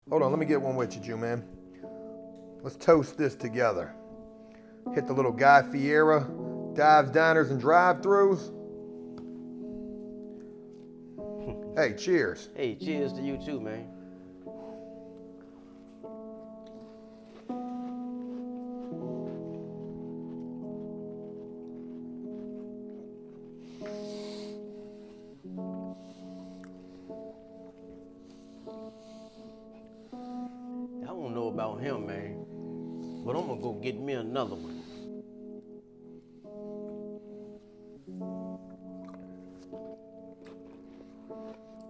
Hold on, let me get one with you, Jew man. Let's toast this together. Hit the little Guy Fieri, dives, diners, and drive-thrus. Hey, cheers. Hey, cheers to you too, man. I don't know about him, man, but I'm gonna go get me another one.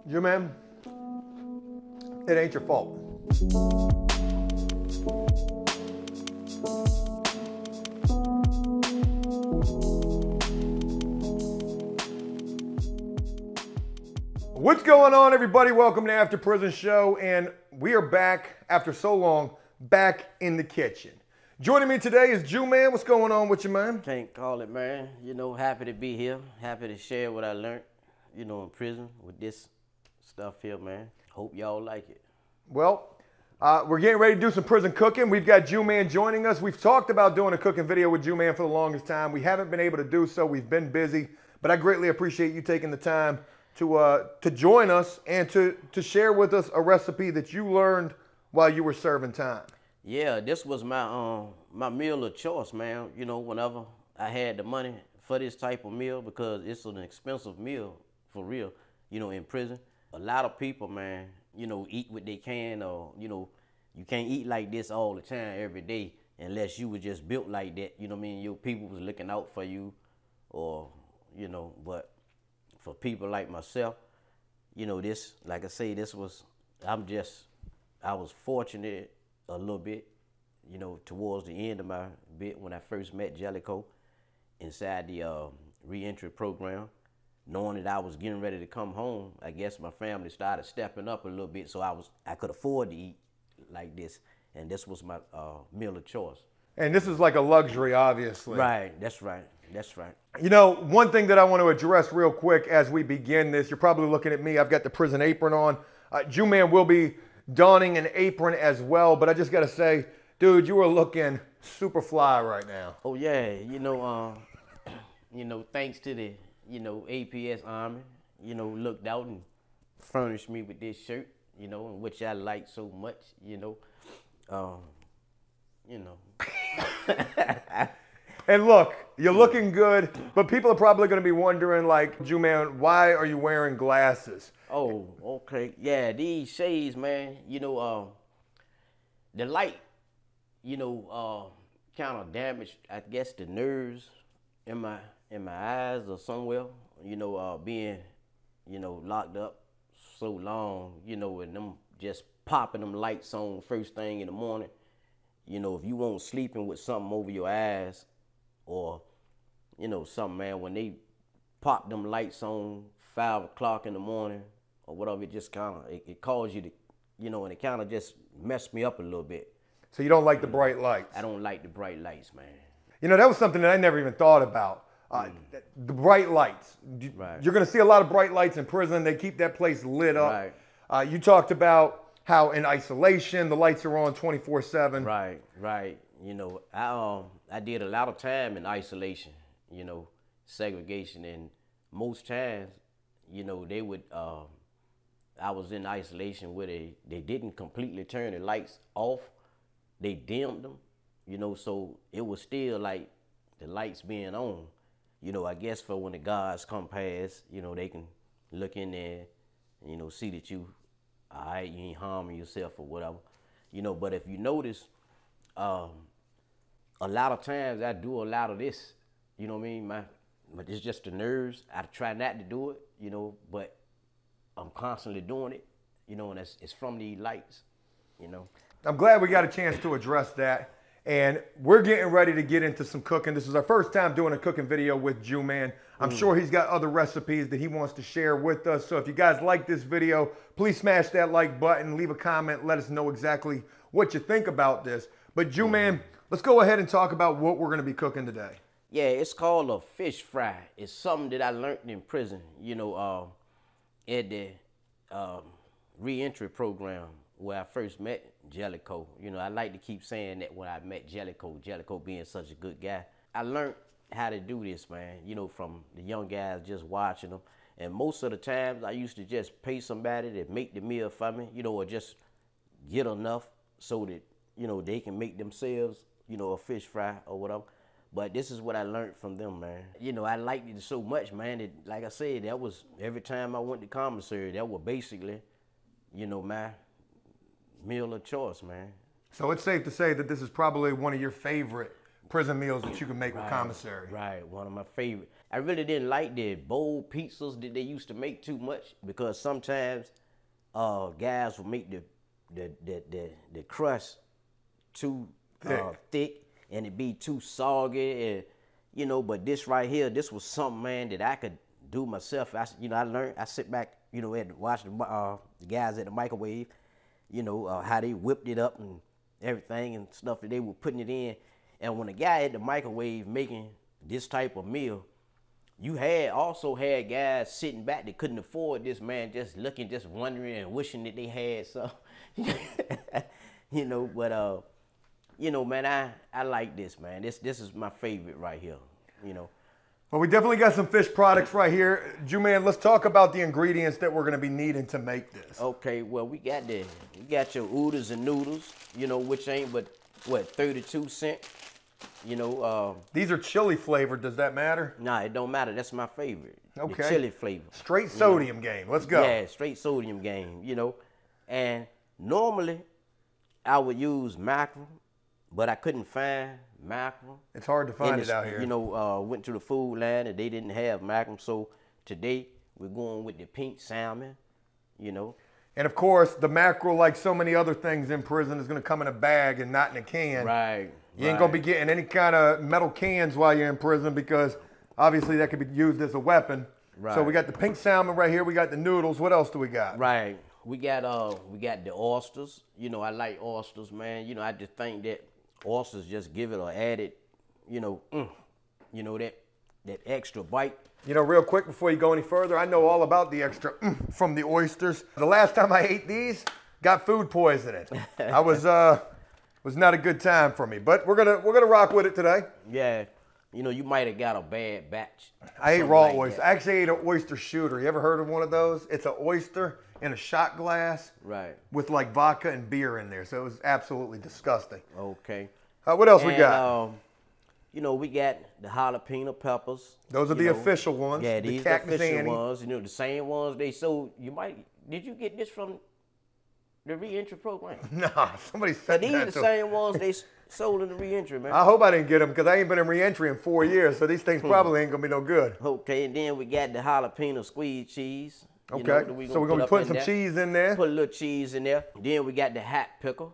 Jew man, it ain't your fault. What's going on, everybody? Welcome to After Prison Show, and we are back after so long, back in the kitchen. Joining me today is Jew man. What's going on with you, man? Can't call it, man. You know, happy to be here. Happy to share what I learned, you know, in prison with this stuff here, man. Hope y'all like it. Well, we're getting ready to do some prison cooking. We've got Jew man joining us. We've talked about doing a cooking video with Jew man for the longest time. We haven't been able to do so. We've been busy, but I greatly appreciate you taking the time to join us and to share with us a recipe that you learned while you were serving time. Yeah, this was my my meal of choice, man. You know, whenever I had the money for this type of meal, because it's an expensive meal for real, you know, in prison. A lot of people, man, you know, eat what they can, or, you know, you can't eat like this all the time, every day, unless you were just built like that. You know what I mean? Your people was looking out for you, or, you know, but for people like myself, you know, this, like I say, this was, I was fortunate a little bit, you know, towards the end of my bit when I first met Jalapeno inside the reentry program. Knowing that I was getting ready to come home, I guess my family started stepping up a little bit, so I could afford to eat like this, and this was my meal of choice. And this is like a luxury, obviously. Right, that's right, that's right. You know, one thing that I want to address real quick as we begin this, you're probably looking at me, I've got the prison apron on. Jew man will be donning an apron as well, but I just got to say, dude, you are looking super fly right now. Oh yeah, you know, thanks to the, you know, APS Army, you know, looked out and furnished me with this shirt, you know, which I like so much, you know. And look, you're looking good, but people are probably going to be wondering, like, Jew man, why are you wearing glasses? Oh, okay. Yeah, these shades, man, you know, the light, you know, kind of damaged, I guess, the nerves in my eyes or somewhere, you know, being, you know, locked up so long, you know, and them just popping them lights on first thing in the morning. You know, if you won't sleeping with something over your eyes or, you know, something, man, when they pop them lights on 5 o'clock in the morning or whatever, it just kind of, it caused you to, you know, and it kind of just messed me up a little bit. So you don't like the bright lights? I don't like the bright lights, man. You know, that was something that I never even thought about. The bright lights. Right. You're going to see a lot of bright lights in prison. They keep that place lit up. Right. You talked about how in isolation the lights are on 24/7. Right, right. You know, I did a lot of time in isolation, you know, segregation, and most times, you know, they would, I was in isolation where they didn't completely turn the lights off. They dimmed them, you know, so it was still like the lights being on. You know, I guess for when the guards come past, you know, they can look in there and, you know, see that you, all right, you ain't harming yourself or whatever. You know, but if you notice, a lot of times I do a lot of this, you know what I mean? But it's just the nerves. I try not to do it, you know, but I'm constantly doing it, you know, and it's from these lights, you know. I'm glad we got a chance to address that. And we're getting ready to get into some cooking. This is our first time doing a cooking video with Jew man. I'm sure he's got other recipes that he wants to share with us. So if you guys like this video, please smash that like button, leave a comment, let us know exactly what you think about this. But Jew man, let's go ahead and talk about what we're going to be cooking today. Yeah, it's called a fish fry. It's something that I learned in prison, you know, at the reentry program where I first met Jellicoe. You know, I like to keep saying that when I met Jellicoe being such a good guy. I learned how to do this, man, you know, from the young guys just watching them. And most of the times I used to just pay somebody to make the meal for me, you know, or just get enough so that, you know, they can make themselves, you know, a fish fry or whatever. But this is what I learned from them, man. You know, I liked it so much, man, that, like I said, that was every time I went to commissary, that was basically, you know, my meal of choice, man. So it's safe to say that this is probably one of your favorite prison meals that you can make with commissary. Right, one of my favorite. I really didn't like the bowl pizzas that they used to make too much because sometimes guys would make the crust too thick and it'd be too soggy, and you know. But this right here, this was something, man, that I could do myself. I learned. I sit back, you know, and watch the guys at the microwave, you know, how they whipped it up and everything and stuff that they were putting it in. And when a guy at the microwave making this type of meal, you also had guys sitting back that couldn't afford this, man, just looking, just wondering and wishing that they had some, you know. But you know, man, I like this, man. This is my favorite right here, you know. Well, we definitely got some fish products right here. Ju-Man, let's talk about the ingredients that we're going to be needing to make this. Okay, well, we got your oodles and noodles, you know, which ain't but, what, 32 cents? You know, these are chili flavored. Does that matter? Nah, it don't matter. That's my favorite. Okay. The chili flavor. Straight sodium game. Let's go. Yeah, straight sodium game, you know. And normally I would use mackerel, but I couldn't find mackerel. It's hard to find it out here. You know, went to the food line and they didn't have mackerel. So today we're going with the pink salmon, you know. And of course, the mackerel, like so many other things in prison, is going to come in a bag and not in a can. Right. You ain't going to be getting any kind of metal cans while you're in prison because obviously that could be used as a weapon. Right. So we got the pink salmon right here. We got the noodles. What else do we got? Right. We got the oysters. You know, I like oysters, man. You know, I just think that oysters just give it an added, you know, that extra bite. You know, real quick before you go any further, I know all about the extra from the oysters. The last time I ate these, got food poisoning. I was not a good time for me, but we're gonna rock with it today. Yeah, you know, you might have got a bad batch. I ate raw oyster. I actually ate an oyster shooter. You ever heard of one of those? It's an oyster in a shot glass, right, with like vodka and beer in there. So it was absolutely disgusting. Okay. What else we got? You know, we got the jalapeno peppers. Those are the official ones. Yeah, these are the official ones. You know, the same ones they sold. Did you get this from the reentry program? Nah, somebody said these are the same ones they sold in the reentry, man. I hope I didn't get them because I ain't been in reentry in 4 years, so these things probably ain't gonna be no good. Okay, and then we got the jalapeno squeeze cheese. Okay, so we're gonna be putting some cheese in there. Put a little cheese in there. Then we got the hot pickle.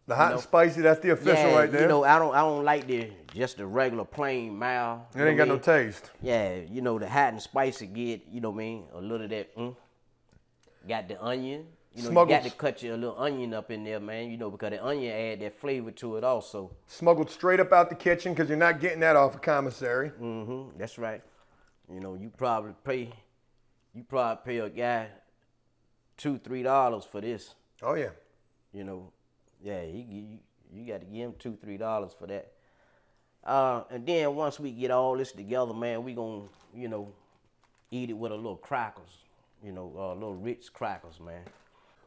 The hot and spicy, that's the official right there. You know, I don't like just the regular plain mild. It ain't got no taste. Yeah, you know, the hot and spicy get, you know what I mean, a little of that. Got the onion. You know, you got to cut your little onion up in there, man, you know, because the onion add that flavor to it also. Smuggled straight up out the kitchen because you're not getting that off a commissary. Mm-hmm, that's right. You know, you probably pay a guy $2, $3 for this. Oh, yeah. You know, yeah, you got to give him $2, $3 for that. And then once we get all this together, man, we going to, you know, eat it with a little crackers, you know, little Ritz crackers, man.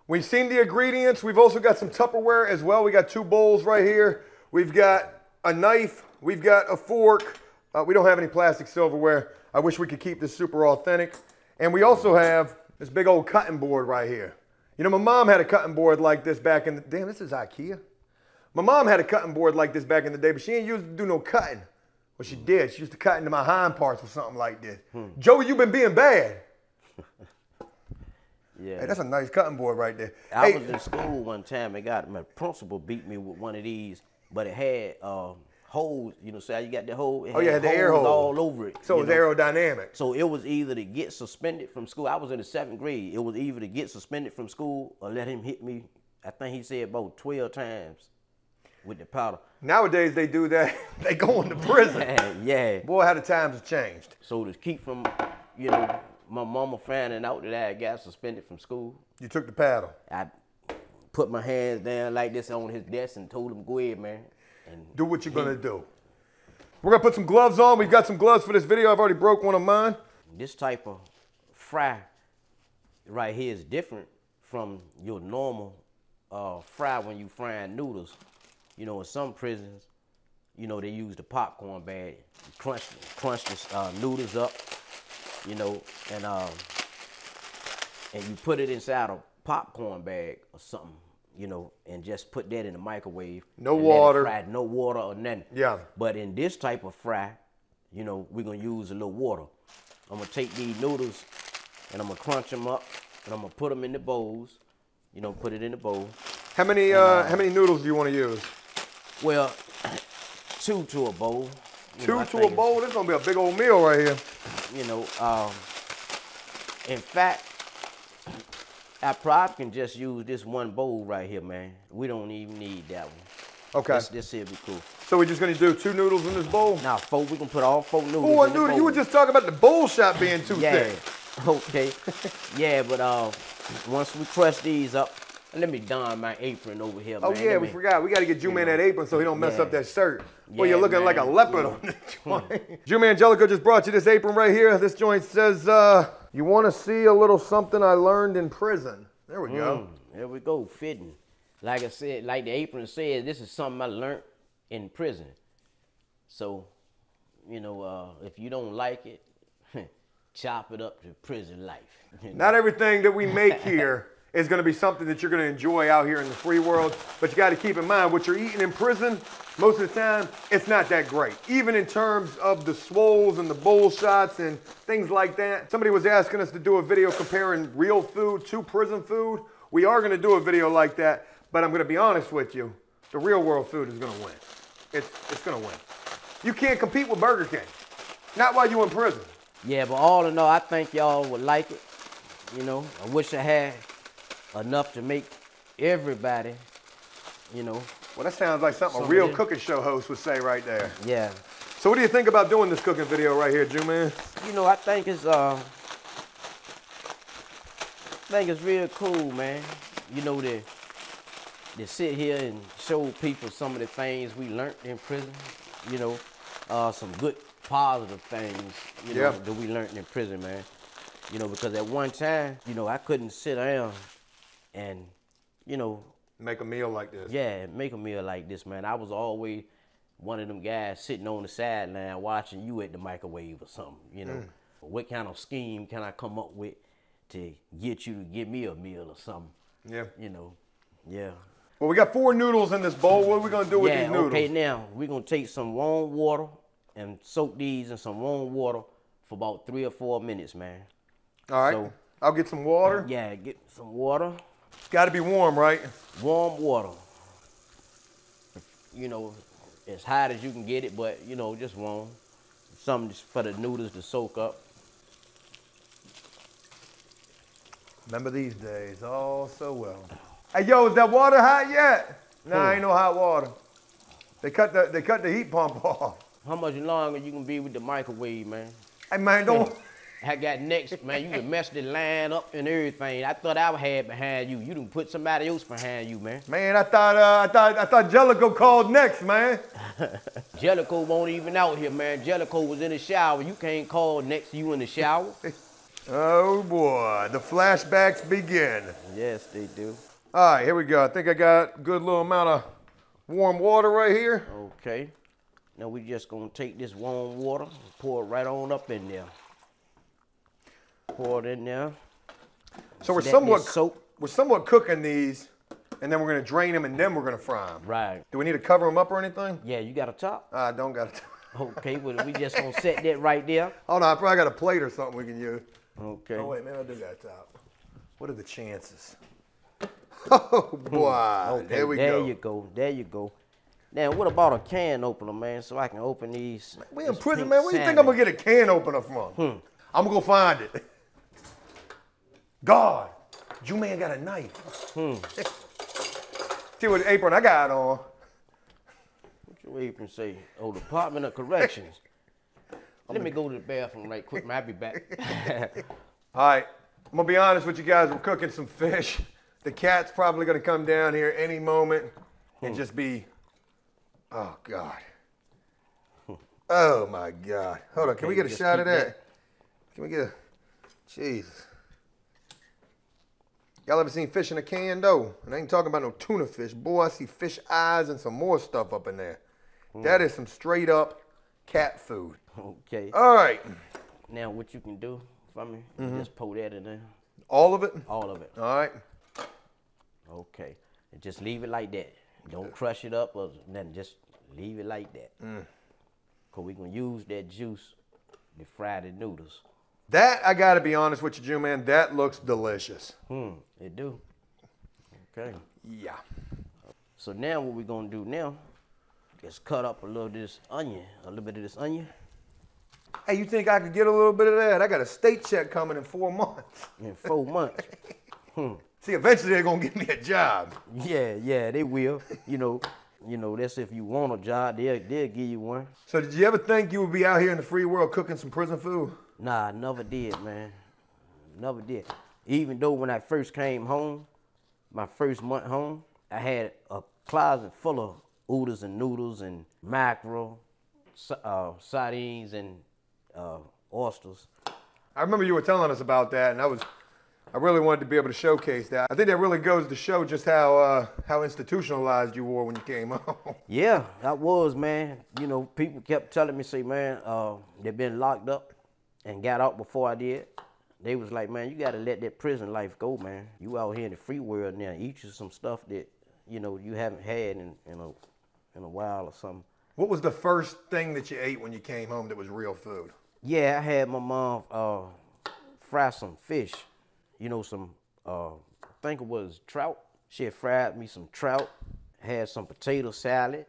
We've seen the ingredients. We've also got some Tupperware as well. We got 2 bowls right here. We've got a knife. We've got a fork. We don't have any plastic silverware. I wish we could keep this super authentic. And we also have this big old cutting board right here. You know, my mom had a cutting board like this back in the, damn, this is IKEA. My mom had a cutting board like this back in the day, but she ain't used to do no cutting. Well, she did. She used to cut into my hind parts or something like this. Joey, you been being bad. Yeah. Hey, that's a nice cutting board right there. I was in school one time and my principal beat me with one of these, but it had holes, you know, so you got the hole. It had the air holes all over it. So it was aerodynamic. So it was either to get suspended from school. I was in the 7th grade. It was either to get suspended from school or let him hit me, I think he said about 12 times with the powder. Nowadays they do that. They go into prison. Yeah. Boy, how the times have changed. So to keep from, you know, my mama finding out that I got suspended from school. You took the paddle? I put my hands down like this on his desk and told him, go ahead, man. And do what you're gonna do. We're gonna put some gloves on. We've got some gloves for this video. I've already broke one of mine. This type of fry right here is different from your normal fry when you frying noodles. You know, in some prisons, you know, they use the popcorn bag. You crunch the noodles up, you know, and you put it inside a popcorn bag or something, you know, and just put that in the microwave. No water. Fry, no water or nothing. Yeah. But in this type of fry, you know, we're gonna use a little water. I'm gonna take these noodles and I'm gonna crunch them up and I'm gonna put them in the bowls. You know, put it in the bowl. How many noodles do you want to use? Well, 2 to a bowl. Two to a bowl? This is gonna be a big old meal right here. You know, in fact, I probably can just use this one bowl right here, man. We don't even need that one. Okay. This here be cool. So we're just gonna do 2 noodles in this bowl? Now, 4, we can put all 4 noodles 4 in the noodles? bowl. You were just talking about the bowl shot being too yeah. thick. Okay. Yeah, but once we crush these up, let me don my apron over here, man. Oh yeah, we forgot. We gotta get Jew Man that apron so he don't mess up that shirt. Well, Yeah, you're looking man. like a leopard on this joint. Jew Man Angelico just brought you this apron right here. This joint says, you wanna see a little something I learned in prison. There we go. There we go, fitting. Like I said, like the apron said, this is something I learned in prison. So, you know, if you don't like it, chop it up to prison life. You know? Not everything that we make here is going to be something that you're going to enjoy out here in the free world, but you got to keep in mind what you're eating in prison, most of the time, it's not that great. Even in terms of the swoles and the bowl shots and things like that. Somebody was asking us to do a video comparing real food to prison food. We are going to do a video like that, but I'm going to be honest with you, the real world food is going to win. It's going to win. You can't compete with Burger King, not while you're in prison. Yeah, but all in all, I think y'all would like it. You know, I wish I had enough to make everybody, you know. Well, that sounds like something a real cooking show host would say right there. Yeah. So what do you think about doing this cooking video right here, Jew Man? You know, I think it's real cool, man. You know, to sit here and show people some of the things we learned in prison. You know, some good positive things, you know, that we learned in prison, man. You know, because at one time, you know, I couldn't sit down and, you know, make a meal like this. Yeah, make a meal like this, man. I was always one of them guys sitting on the sideline watching you at the microwave or something, you know. What kind of scheme can I come up with to get you to give me a meal or something? Yeah. You know, yeah. Well, we got 4 noodles in this bowl. What are we going to do with these noodles? Okay, now, we're going to take some warm water and soak these in some warm water for about 3 or 4 minutes, man. All right. So, I'll get some water. Yeah, get some water. It's got to be warm, right? Warm water. You know, as hot as you can get it, but, you know, just warm. Something for the noodles to soak up. Remember these days, oh, so well. Hey, yo, is that water hot yet? Nah, ain't no hot water. They cut the heat pump off. How much longer you can be with the microwave, man? Hey, man, don't. I got next, man. You can mess the line up and everything. I thought I had behind you. You done put somebody else behind you, man. Man, I thought Jellicoe called next, man. Jellicoe won't even out here, man. Jellicoe was in the shower. You can't call next. You in the shower. Oh boy, the flashbacks begin. Yes, they do. All right, here we go. I think I got a good little amount of warm water right here. Okay. Now we just gonna take this warm water and pour it right on up in there. Pour it in there. So we're somewhat cooking these, and then we're gonna drain them, and then we're gonna fry them. Right. Do we need to cover them up or anything? Yeah, you got a top? I don't got a top. Okay, well, we just gonna set that right there. Oh no, I probably got a plate or something we can use. Okay. Oh wait, maybe I do got a top. What are the chances? Oh boy, okay, there we go. There you go, there you go. Now, what about a can opener, man, so I can open these? We in prison, man. Where do you think I'm gonna get a can opener from? I'm gonna go find it. God, Jew Man got a knife. See what apron I got on. What your apron say? Oh, Department of Corrections. Let me go to the bathroom right quick, man. I'll be back. All right, I'm gonna be honest with you guys. We're cooking some fish. The cat's probably gonna come down here any moment and just be, oh God. Oh my God. Hold on, can we get a shot of that? Can we get a, Jesus. Y'all ever seen fish in a can though? And I ain't talking about no tuna fish. Boy, I see fish eyes and some more stuff up in there. That is some straight up cat food. Okay. All right. Now what you can do for me, you just pour that in there. All of it? All of it. All right. Okay. And just leave it like that. Don't crush it up or nothing. Just leave it like that. Because we're going to use that juice to fry the noodles. That, I got to be honest with you, Jew man, that looks delicious. It do. Okay. Yeah. So now what we're going to do now is cut up a little of this onion, Hey, you think I could get a little bit of that? I got a state check coming in 4 months. In 4 months. See, eventually they're going to give me a job. Yeah, they will. You know, that's if you want a job, they'll give you one. So did you ever think you would be out here in the free world cooking some prison food? Nah, I never did, man. Never did. Even though when I first came home, my first month home, I had a closet full of oodles and noodles and mackerel, sardines and oysters. I remember you were telling us about that, and I really wanted to be able to showcase that. I think that really goes to show just how institutionalized you were when you came home. Yeah, I was, man. You know, people kept telling me, say, man, they've been locked up and got out before I did. They was like, man, you got to let that prison life go, man. You out here in the free world now. Eat you some stuff that, you know, you haven't had in a while or something. What was the first thing that you ate when you came home that was real food? Yeah, I had my mom fry some fish. You know, some, I think it was trout. She had fried me some trout, had some potato salad,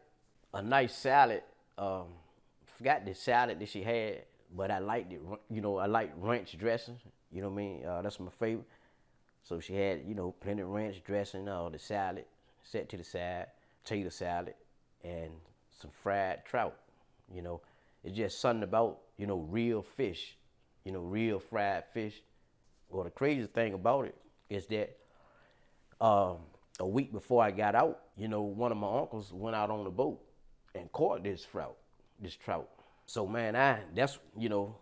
a nice salad. Forgot the salad that she had, but I liked it. You know, I like ranch dressing. You know what I mean? That's my favorite. So she had, you know, plenty of ranch dressing, the salad set to the side, potato salad, and some fried trout. You know, it's just something about, you know, real fish, you know, real fried fish. Well, the crazy thing about it is that a week before I got out, you know, one of my uncles went out on the boat and caught this trout. So, man, that's, you know,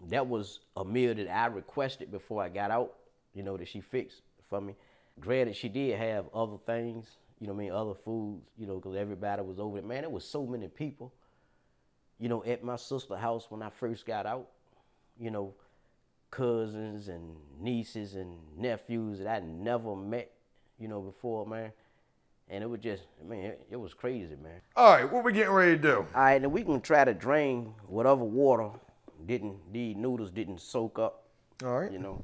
that was a meal that I requested before I got out, you know, that she fixed for me. Granted, she did have other things, you know what I mean, other foods, you know, because everybody was over there. Man, there was so many people, you know, at my sister's house when I first got out, you know, cousins and nieces and nephews that I never met, you know, before, man. And it was just, man, it was crazy, man. All right, what we getting ready to do? All right, and we can try to drain whatever water these noodles didn't soak up. All right. You know.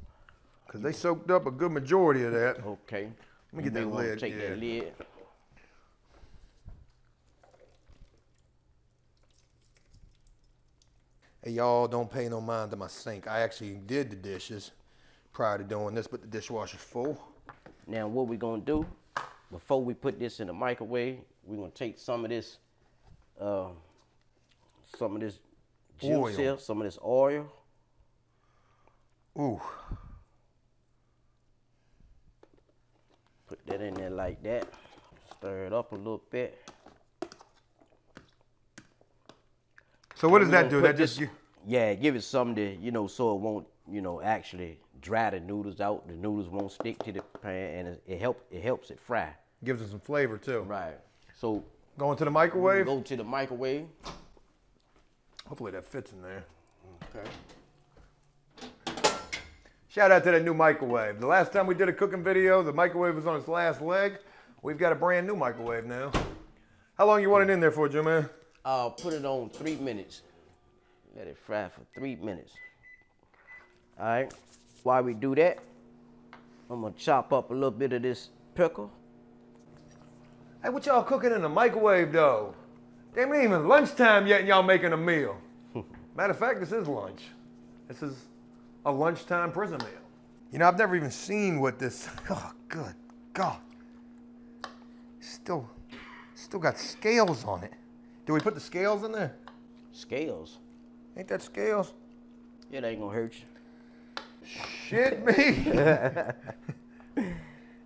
Because they soaked up a good majority of that. Okay. Let me get that lid. Take that lid. Hey, y'all, don't pay no mind to my sink. I actually did the dishes prior to doing this, but the dishwasher's full. Now, what we're going to do, before we put this in the microwave, we're going to take some of this juice here, some of this oil. Ooh. Put that in there like that. Stir it up a little bit. So what does that do? That just yeah, give it something to, you know, so it won't, you know, actually dry the noodles out. The noodles won't stick to the pan, and it helps it fry. Gives it some flavor too. Right. So going to the microwave? Go to the microwave. Hopefully that fits in there. Okay. Shout out to that new microwave. The last time we did a cooking video, the microwave was on its last leg. We've got a brand new microwave now. How long you want it in there for, Jim, man? Put it on 3 minutes. Let it fry for 3 minutes. All right. While we do that, I'm gonna chop up a little bit of this pickle. Hey, what y'all cooking in the microwave though? Damn, it ain't even lunchtime yet and y'all making a meal. Matter of fact, this is lunch. This is a lunchtime prison meal. You know, I've never even seen what this, oh, good God. Still got scales on it. Do we put the scales in there? Scales? Ain't that scales? It ain't gonna hurt you. Shit me.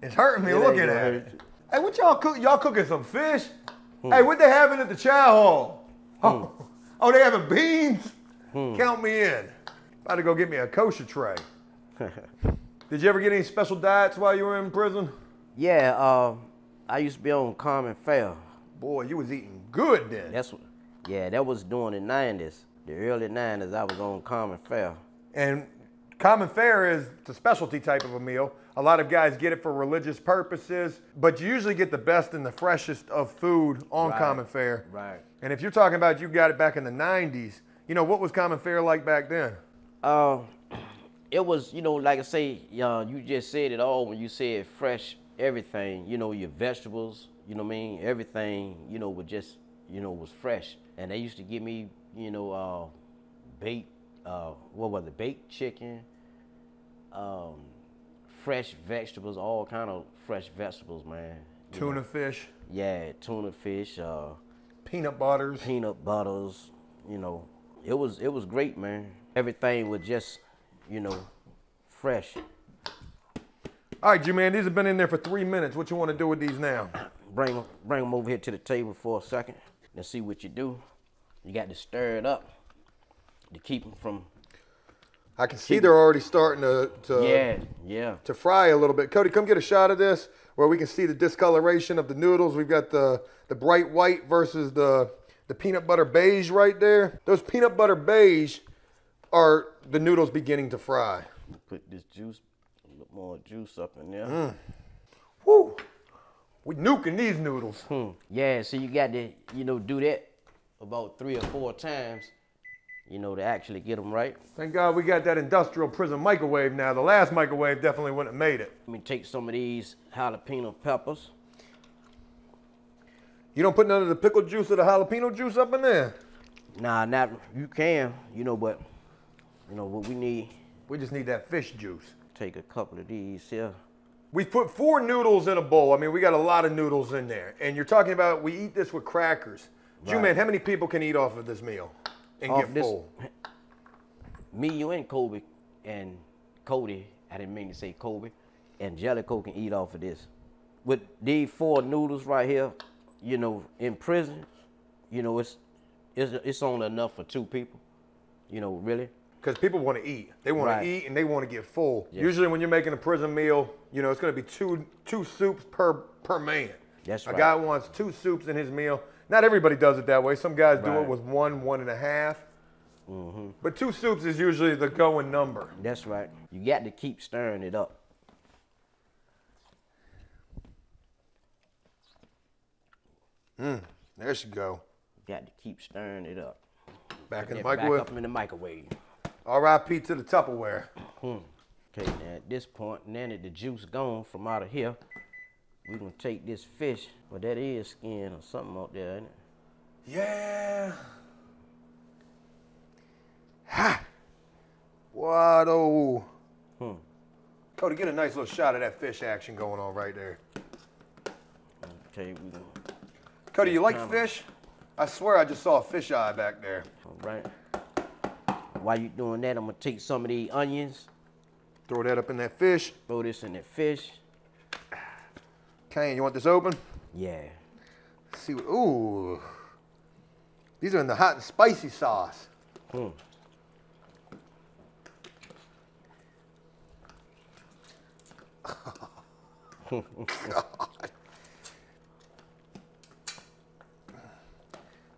It's hurting me It ain't looking gonna at hurt it. you. Hey, what y'all cook? Y'all cooking some fish? Hey, what they having at the chow hall? Oh, they having beans? Count me in. About to go get me a kosher tray. Did you ever get any special diets while you were in prison? Yeah, I used to be on common fare. Boy, you was eating good then. That was during the 90s. The early 90s, I was on common fare. And common fare is the specialty type of a meal. A lot of guys get it for religious purposes, but you usually get the best and the freshest of food on common fare. Right. And if you're talking about you got it back in the 90s, you know, what was common fare like back then? It was, you know, like I say, you just said it all when you said fresh everything, you know, your vegetables, you know what I mean? Everything, you know, was just, you know, was fresh. And they used to give me, you know, baked, baked chicken, fresh vegetables, all kind of fresh vegetables, man. Tuna fish. Yeah, tuna fish. Peanut butters. Peanut butters, you know. It was great, man. Everything was just, you know, fresh. All right, G-Man, these have been in there for 3 minutes. What you want to do with these now? Bring them over here to the table for a second and see what you do. You got to stir it up to keep them from... I can see they're already starting to fry a little bit. Cody, come get a shot of this where we can see the discoloration of the noodles. We've got the bright white versus the peanut butter beige right there. Those peanut butter beige are the noodles beginning to fry. Put this juice, a little more juice up in there. Woo! We nuking these noodles. Yeah, so you got to, you know, do that about 3 or 4 times, you know, to actually get them right. Thank God we got that industrial prison microwave now. The last microwave definitely wouldn't have made it. Let me take some of these jalapeno peppers. You don't put none of the pickle juice or the jalapeno juice up in there? Nah, not, you can, you know, but, you know, what we need. We just need that fish juice. Take a couple of these here. We put 4 noodles in a bowl. I mean, we got a lot of noodles in there. And you're talking about we eat this with crackers. Right. Ju-Man, how many people can eat off of this meal and get full? Me, you, and Kobe, and Cody, I didn't mean to say Kobe, and Jellicoe can eat off of this. With these 4 noodles right here, you know, in prison, you know, it's only enough for 2 people, you know, really. Because people want to eat. They want to eat and they want to get full. Yes. Usually when you're making a prison meal, you know, it's going to be two soups per man. That's right. A guy wants 2 soups in his meal. Not everybody does it that way. Some guys do it with 1, 1.5. But 2 soups is usually the going number. That's right. You got to keep stirring it up. There she go. You got to keep stirring it up. Back in the microwave? Back up in the microwave. R.I.P. to the Tupperware. Okay, now at this point, now that the juice gone from out of here, we're going to take this fish, but that is skin or something out there, ain't it? Yeah. Ha! What? Oh. Cody, get a nice little shot of that fish action going on right there. Okay, we gonna... Cody, you like fish? I swear I just saw a fish eye back there. All right. While you doing that, I'm going to take some of these onions. Throw that up in that fish. Throw this in that fish. Kane, you want this open? Yeah. Let's see what, ooh. These are in the hot and spicy sauce. God.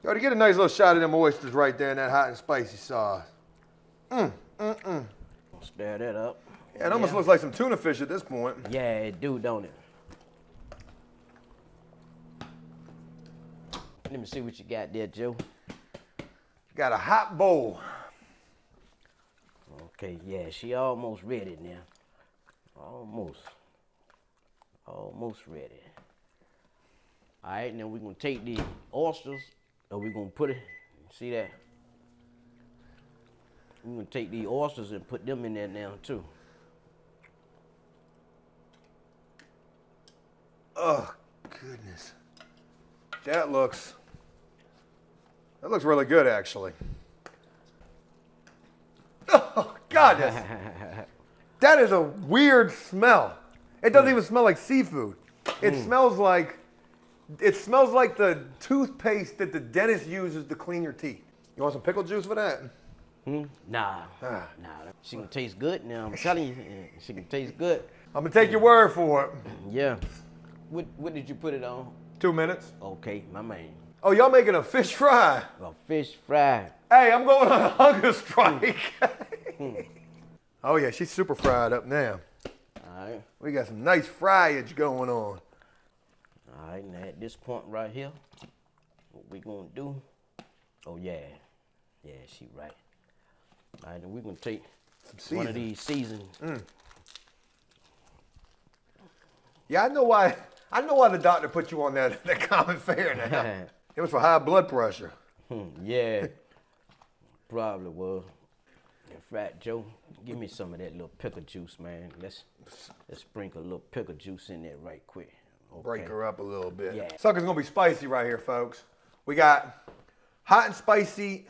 Yo, to get a nice little shot of them oysters right there in that hot and spicy sauce. Stir that up. Yeah, it almost looks like some tuna fish at this point. Yeah, it do, don't it? Let me see what you got there, Joe. Got a hot bowl. Okay, yeah, she almost ready now. Almost ready. All right, now we're gonna take the oysters, and we're gonna put it, see that? We're gonna take the oysters and put them in there now too. Oh, goodness. That looks really good, actually. Oh, God, that is a weird smell. It doesn't even smell like seafood. It smells like the toothpaste that the dentist uses to clean your teeth. You want some pickle juice for that? Nah. She can taste good now. I'm telling you, she can taste good. I'm gonna take your word for it. Yeah. What did you put it on? 2 minutes. Okay, my man. Oh, y'all making a fish fry? A fish fry. Hey, I'm going on a hunger strike. Oh yeah, she's super fried up now. All right. We got some nice fryage going on. All right, now at this point right here, what we gonna do? Oh yeah, she right. All right, then we gonna take one of these seasons. Yeah, I know why the doctor put you on that common fare now. It was for high blood pressure. Yeah, probably was. And Frat Joe, give me some of that little pickle juice, man. Let's sprinkle a little pickle juice in there right quick. Okay. Break her up a little bit. Yeah. Sucker's gonna be spicy right here, folks. We got hot and spicy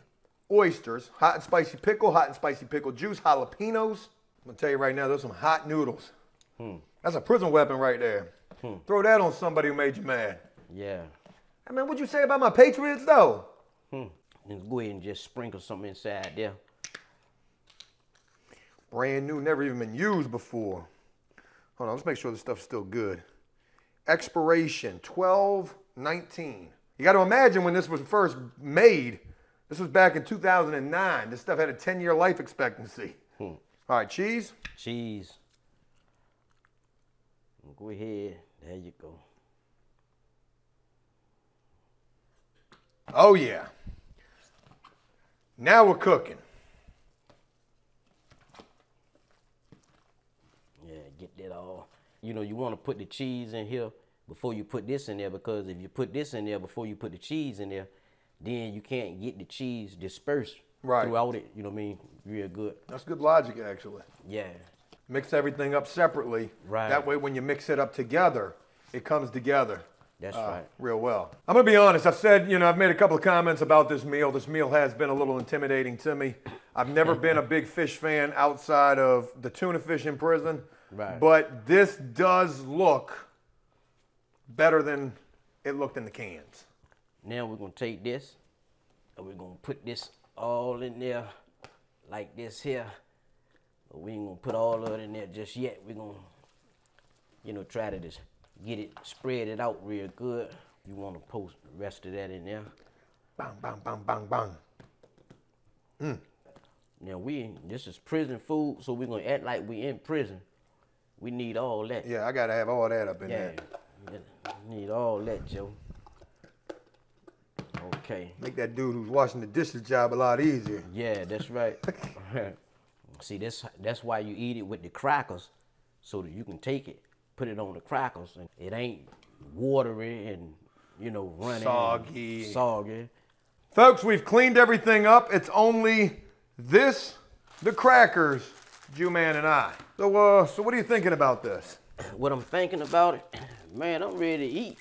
oysters, hot and spicy pickle juice, jalapenos. I'm gonna tell you right now, those are some hot noodles. That's a prison weapon right there. Throw that on somebody who made you mad. Yeah. I mean, what'd you say about my Patriots though? Then go ahead and just sprinkle something inside there. Brand new, never even been used before. Hold on, let's make sure this stuff's still good. Expiration 12/19. You got to imagine when this was first made. This was back in 2009. This stuff had a 10-year life expectancy. All right, cheese. Cheese. Go ahead. There you go. Oh yeah. Now we're cooking. Yeah, get that all. You know, you want to put the cheese in here before you put this in there, because if you put this in there before you put the cheese in there, then you can't get the cheese dispersed throughout it. You know what I mean? Real good. That's good logic, actually. Yeah. Mix everything up separately. Right. That way, when you mix it up together, it comes together. That's right. Real well. I'm gonna be honest. I've said, I've made a couple of comments about this meal. This meal has been a little intimidating to me. I've never been a big fish fan outside of the tuna fish in prison. Right. But this does look better than it looked in the cans. Now we're gonna take this and we're gonna put this all in there like this here. But we ain't gonna put all of it in there just yet. We're gonna, try to just get it, spread it out real good. You wanna post the rest of that in there. Bang, bang, bang, bang, bang. Now this is prison food, so we're gonna act like we in prison. We need all that. Yeah, I gotta have all that up in there. Need all that, Joe. Okay. Make that dude who's washing the dishes job a lot easier. Yeah, that's right. See, that's why you eat it with the crackers, so that you can take it, put it on the crackers, and it ain't watery and running. Soggy. Folks, we've cleaned everything up. It's only the crackers, Jew-Man and I. So what are you thinking about this? What I'm thinking about it, man, I'm ready to eat.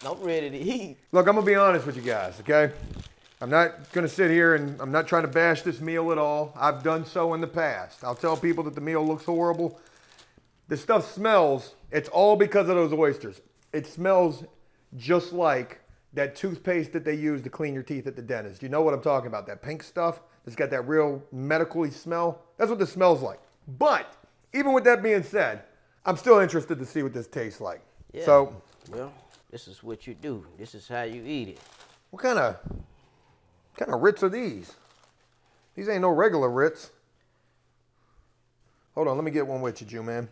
I'm ready to eat. Look, I'm gonna be honest with you guys, okay? I'm not gonna sit here and I'm not trying to bash this meal at all. I've done so in the past. I'll tell people that the meal looks horrible. This stuff smells, it's all because of those oysters. It smells just like that toothpaste that they use to clean your teeth at the dentist. You know what I'm talking about, that pink stuff that's got that real medical-y smell? That's what this smells like. But even with that being said, I'm still interested to see what this tastes like. Yeah. So, well, this is what you do. This is how you eat it. What kind of Ritz are these? These ain't no regular Ritz. Hold on, let me get one with you, Jew-Man.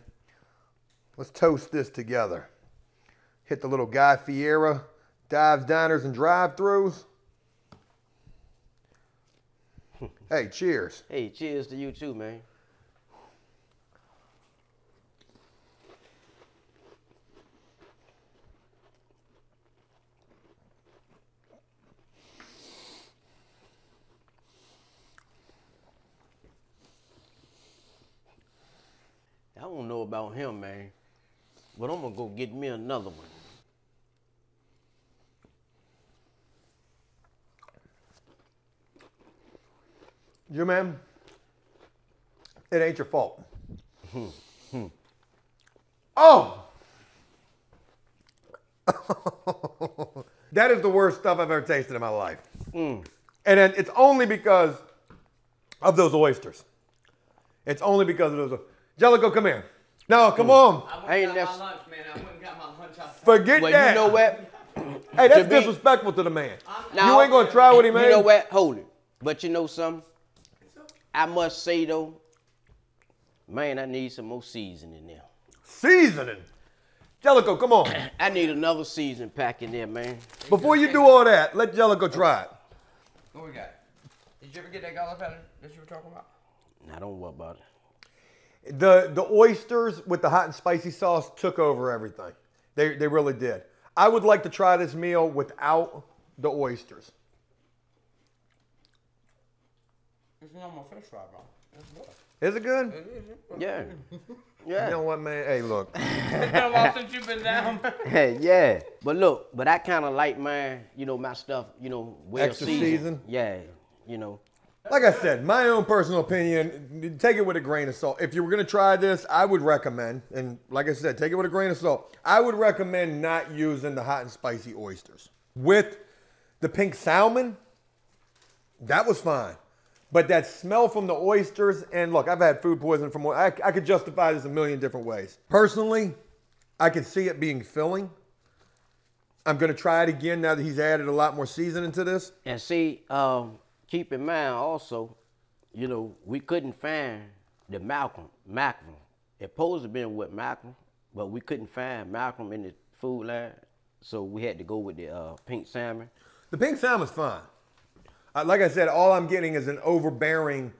Let's toast this together. Hit the little Guy Fieri, dives, diners, and drive-thrus. Hey, cheers. Hey, cheers to you too, man. I don't know about him, man, but I'm gonna go get me another one. Jew-Man, it ain't your fault. Oh! That is the worst stuff I've ever tasted in my life. And then it's only because of those oysters. It's only because of those. Jellicoe, come here. No, come on. I went and got my lunch, man. I went and got my lunch outside. Forget that. You know what? Hey, that's disrespectful to the man. Now, you ain't gonna try what he made. You know what? Hold it. But you know something? I must say though, man, I need some more seasoning there. Seasoning? Jellicoe, come on. I need another season pack in there, man. Before you do all that, let Jellicoe try it. What we got? Did you ever get that jalapeno that you were talking about? I don't worry about it. The oysters with the hot and spicy sauce took over everything. They really did. I would like to try this meal without the oysters. It's normal fish fry, bro. It's good. Is it good? Yeah. Yeah. You know what, man? Hey, look. It's been a while since you've been down. Hey, yeah. But look, but I kind of like mine, you know, my stuff, you know, well Extra seasoned? Yeah, you know. Like I said, my own personal opinion, take it with a grain of salt. If you were going to try this, I would recommend, and like I said, take it with a grain of salt. I would recommend not using the hot and spicy oysters. With the pink salmon, that was fine. But that smell from the oysters, and look, I've had food poisoning from, I could justify this a million different ways. Personally, I can see it being filling. I'm going to try it again now that he's added a lot more seasoning to this. And see, keep in mind also, you know, we couldn't find the mackerel. It supposed to have been with mackerel, but we couldn't find mackerel in the food line, so we had to go with the pink salmon. The pink salmon's fine. Like I said, all I'm getting is an overbearing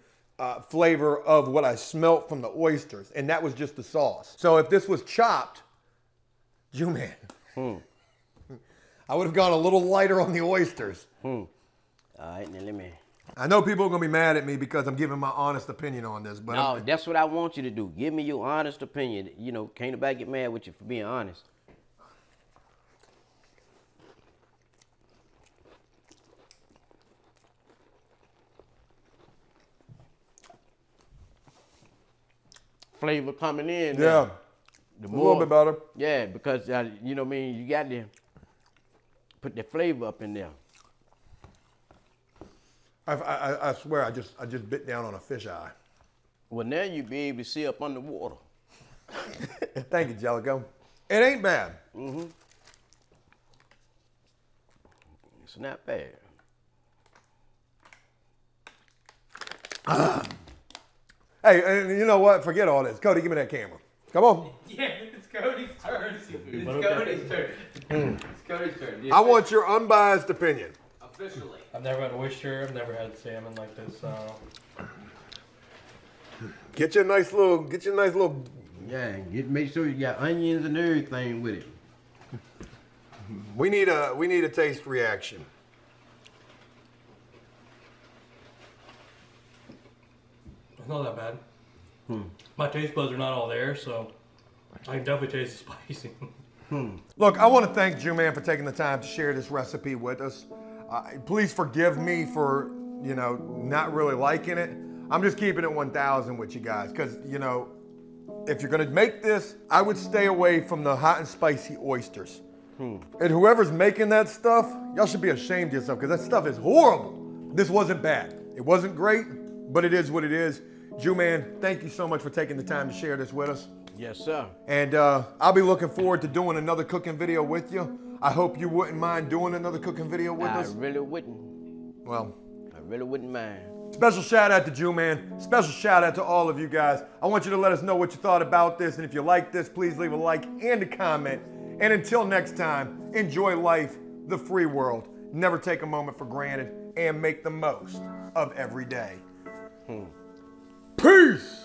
flavor of what I smelt from the oysters, and that was just the sauce. So if this was chopped, man, I would have gone a little lighter on the oysters. All right, now let me. I know people are gonna be mad at me because I'm giving my honest opinion on this, but no, that's what I want you to do. Give me your honest opinion. You know, can't nobody get mad with you for being honest. Flavor coming in. Yeah, the more, a little bit better. Yeah, because you know what I mean. You got to put the flavor up in there. I swear, I just bit down on a fish eye. Well, now you be able to see up underwater. Thank you, Jellicoe. It ain't bad. It's not bad. Hey, and you know what? Forget all this. Cody, give me that camera. Come on. Yeah, it's Cody's turn. It's Cody's turn. It's Cody's turn. I want your unbiased opinion. Officially. I've never had oyster. I've never had salmon like this. Get your nice little. Yeah, make sure you got onions and everything with it. We need a taste reaction. It's not that bad. My taste buds are not all there, so I can definitely taste the spicy. Look, I want to thank Jew-Man for taking the time to share this recipe with us. Please forgive me for, you know, not really liking it. I'm just keeping it 1,000 with you guys because, you know, if you're going to make this, I would stay away from the hot and spicy oysters. And whoever's making that stuff, y'all should be ashamed of yourself because that stuff is horrible. This wasn't bad. It wasn't great, but it is what it is. Jew-Man, thank you so much for taking the time to share this with us. Yes, sir. And I'll be looking forward to doing another cooking video with you. I hope you wouldn't mind doing another cooking video with us. I really wouldn't. Well, I really wouldn't mind. special shout out to Jew-Man. Special shout out to all of you guys. I want you to let us know what you thought about this. And if you like this, please leave a like and a comment. And until next time, enjoy life, the free world. Never take a moment for granted and make the most of every day. Peace.